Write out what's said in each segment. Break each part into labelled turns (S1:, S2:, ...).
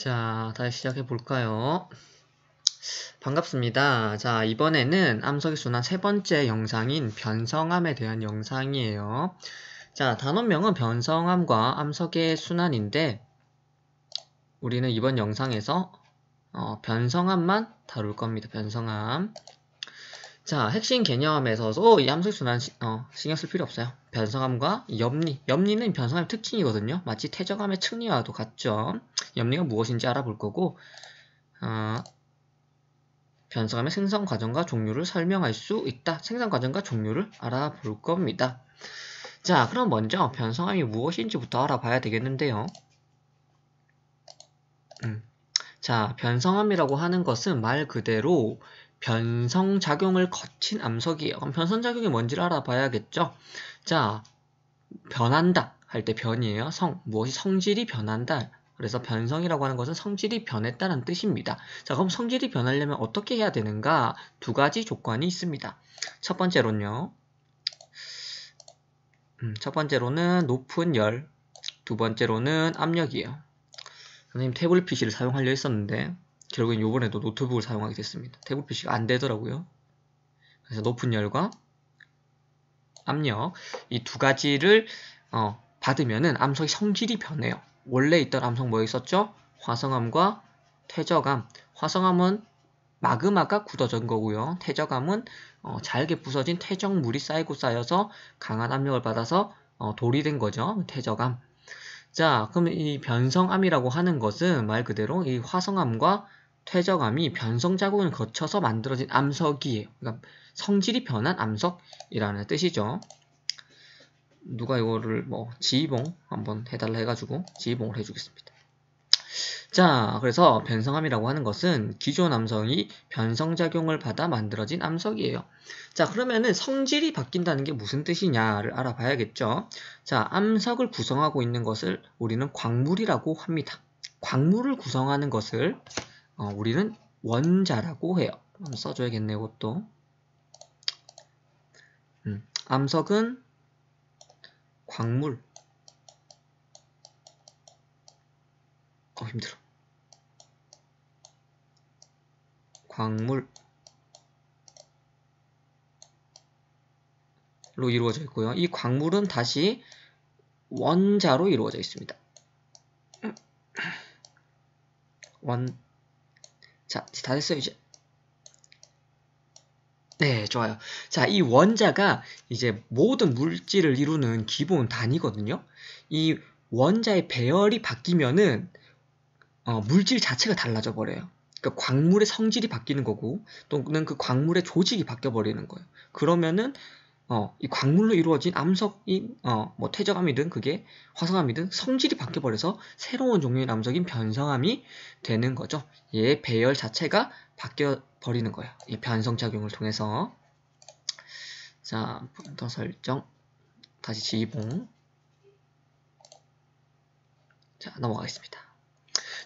S1: 자, 다시 시작해 볼까요? 반갑습니다. 자, 이번에는 암석의 순환 세 번째 영상인 변성암에 대한 영상이에요. 자, 단원명은 변성암과 암석의 순환인데 우리는 이번 영상에서 변성암만 다룰 겁니다. 변성암. 자, 핵심 개념에서도 이 암석의 순환 신경 쓸 필요 없어요. 변성암과 염리. 염리는 변성암의 특징이거든요. 마치 퇴적암의 측리와도 같죠. 염리가 무엇인지 알아볼 거고 변성암의 생성 과정과 종류를 설명할 수 있다. 생성 과정과 종류를 알아볼 겁니다. 자, 그럼 먼저 변성암이 무엇인지부터 알아봐야 되겠는데요. 자, 변성암이라고 하는 것은 말 그대로 변성작용을 거친 암석이에요. 그럼 변성작용이 뭔지를 알아봐야겠죠. 자, 변한다 할 때 변이에요. 무엇이 성질이 변한다. 그래서 변성이라고 하는 것은 성질이 변했다는 뜻입니다. 자, 그럼 성질이 변하려면 어떻게 해야 되는가? 두 가지 조건이 있습니다. 첫 번째로는요. 첫 번째로는 높은 열, 두 번째로는 압력이에요. 선생님 태블릿 PC를 사용하려 했었는데 결국엔 요번에도 노트북을 사용하게 됐습니다. 태블릿 PC가 안 되더라고요. 그래서 높은 열과 압력 이 두 가지를 받으면은 암석의 성질이 변해요. 원래 있던 암석 뭐 있었죠? 화성암과 퇴적암. 화성암은 마그마가 굳어진 거고요. 퇴적암은 잘게 부서진 퇴적물이 쌓여서 강한 압력을 받아서 돌이 된 거죠. 퇴적암. 자, 그럼 이 변성암이라고 하는 것은 말 그대로 이 화성암과 퇴적암이 변성작용을 거쳐서 만들어진 암석이에요. 그러니까 성질이 변한 암석이라는 뜻이죠. 누가 이거를 지휘봉 한번 해달라 해가지고 지휘봉을 해주겠습니다. 자, 그래서 변성암이라고 하는 것은 기존 암석이 변성작용을 받아 만들어진 암석이에요. 자, 그러면은 성질이 바뀐다는 게 무슨 뜻이냐를 알아봐야겠죠. 자, 암석을 구성하고 있는 것을 우리는 광물이라고 합니다. 광물을 구성하는 것을 우리는 원자라고 해요. 한번 써줘야겠네요, 이것도. 암석은 광물. 힘들어. 광물로 이루어져 있고요. 이 광물은 다시 원자로 이루어져 있습니다. 자, 다 됐어요, 이제. 네, 좋아요. 자, 이 원자가 이제 모든 물질을 이루는 기본 단위거든요. 이 원자의 배열이 바뀌면은 물질 자체가 달라져 버려요. 그러니까 광물의 성질이 바뀌는 거고 또는 그 광물의 조직이 바뀌어 버리는 거예요. 그러면은 이 광물로 이루어진 암석이 뭐 퇴적암이든 그게 화성암이든 성질이 바뀌어 버려서 새로운 종류의 암석인 변성암이 되는 거죠. 얘의 배열 자체가 바뀌어 버리는 거예요. 이 변성작용을 통해서. 자, 포인터 설정. 다시 지봉. 자, 넘어가겠습니다.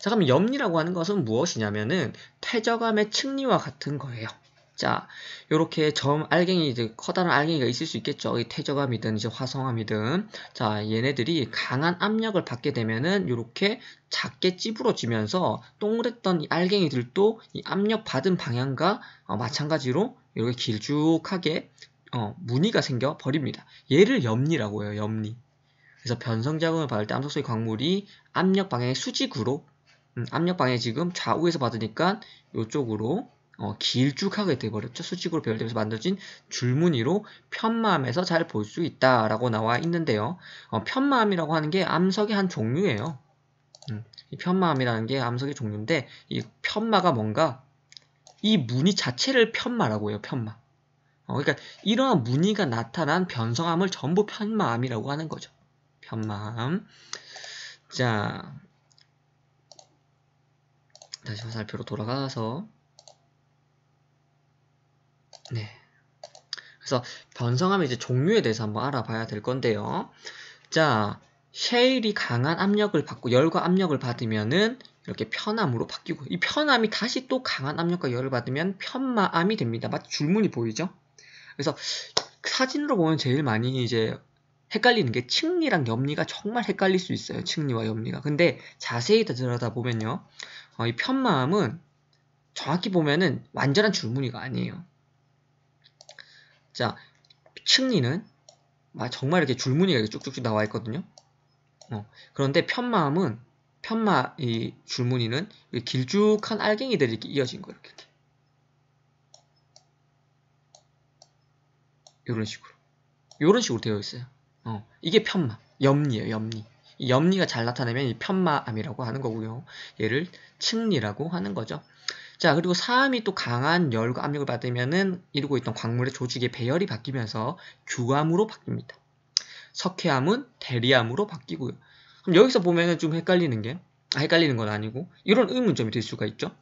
S1: 자, 그럼 염리라고 하는 것은 무엇이냐면은 퇴적암의 측리와 같은 거예요. 자, 요렇게 커다란 알갱이가 있을 수 있겠죠. 이 퇴적암이든 이제 화성암이든. 자, 얘네들이 강한 압력을 받게 되면은 요렇게 작게 찌부러지면서 동그랬던 이 알갱이들도 이 압력 받은 방향과 마찬가지로 이렇게 길쭉하게 무늬가 생겨 버립니다. 얘를 염리라고 해요. 염리. 그래서 변성작용을 받을 때 암석 속의 광물이 압력 방향의 수직으로 압력 방향이 지금 좌우에서 받으니까 이쪽으로 길쭉하게 돼버렸죠. 수직으로 배열되면서 만들어진 줄무늬로 편마암에서 잘 볼 수 있다라고 나와 있는데요. 편마암이라고 하는 게 암석의 한 종류예요. 이 편마암이라는 게 암석의 종류인데 이 편마가 뭔가 이 무늬 자체를 편마라고 해요. 편마. 그러니까 이러한 무늬가 나타난 변성암을 전부 편마암이라고 하는 거죠. 편마암. 자, 다시 화살표로 돌아가서 네. 그래서 변성암의 이제 종류에 대해서 한번 알아봐야 될 건데요. 자, 셰일이 강한 압력을 받고 열과 압력을 받으면은 이렇게 편암으로 바뀌고 이 편암이 다시 또 강한 압력과 열을 받으면 편마암이 됩니다. 마치 줄무늬 보이죠? 그래서 사진으로 보면 제일 많이 이제 헷갈리는 게 층리랑 염리가 정말 헷갈릴 수 있어요. 층리와 염리가. 근데 자세히 들여다보면요. 이 편마음은 정확히 보면은 완전한 줄무늬가 아니에요. 자, 층리는 정말 이렇게 줄무늬가 이렇게 쭉쭉쭉 나와 있거든요. 그런데 편마음은 이 줄무늬는 길쭉한 알갱이들이 이렇게 이어진 거예요. 이런 식으로 되어 있어요. 이게 편마, 염리예요. 염리. 이 염리가 잘 나타나면 이 편마암이라고 하는 거고요. 얘를 층리라고 하는 거죠. 자, 그리고 사암이 또 강한 열과 압력을 받으면은 이루고 있던 광물의 조직의 배열이 바뀌면서 규암으로 바뀝니다. 석회암은 대리암으로 바뀌고요. 그럼 여기서 보면은 좀 헷갈리는 건 아니고 이런 의문점이 될 수가 있죠.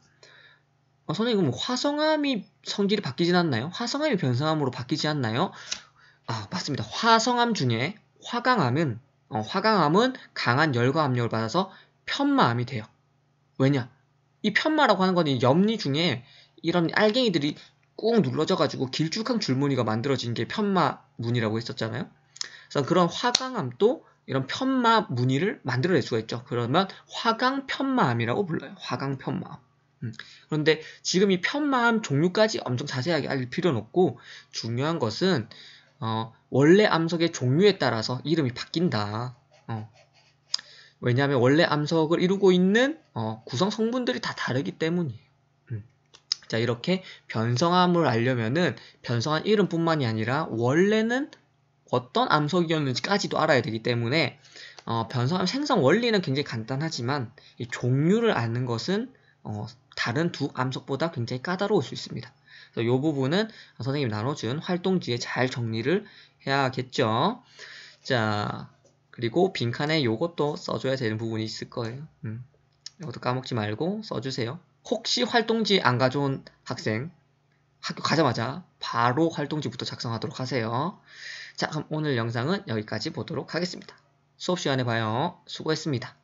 S1: 선생님, 그럼 화성암이 성질이 바뀌진 않나요? 화성암이 변성암으로 바뀌지 않나요? 맞습니다. 화성암 중에 화강암은 강한 열과 압력을 받아서 편마암이 돼요. 왜냐? 이 편마라고 하는 건 이 염리 중에 이런 알갱이들이 꾹 눌러져가지고 길쭉한 줄무늬가 만들어진 게 편마무늬라고 했었잖아요. 그래서 그런 화강암도 이런 편마 무늬를 만들어낼 수가 있죠. 그러면 화강편마암이라고 불러요. 화강편마암. 그런데 지금 이 편마암 종류까지 엄청 자세하게 알릴 필요는 없고, 중요한 것은 원래 암석의 종류에 따라서 이름이 바뀐다. 왜냐하면 원래 암석을 이루고 있는 구성 성분들이 다 다르기 때문이에요. 자, 이렇게 변성암을 알려면은 변성한 이름뿐만이 아니라 원래는 어떤 암석이었는지까지도 알아야 되기 때문에 변성암 생성 원리는 굉장히 간단하지만 이 종류를 아는 것은 다른 두 암석보다 굉장히 까다로울 수 있습니다. 그래서 이 부분은 선생님이 나눠준 활동지에 잘 정리를 해야겠죠. 자, 그리고 빈칸에 요것도 써줘야 되는 부분이 있을 거예요. 이것도 까먹지 말고 써주세요. 혹시 활동지 안 가져온 학생, 학교 가자마자 바로 활동지부터 작성하도록 하세요. 자, 그럼 오늘 영상은 여기까지 보도록 하겠습니다. 수업 시간에 봐요. 수고했습니다.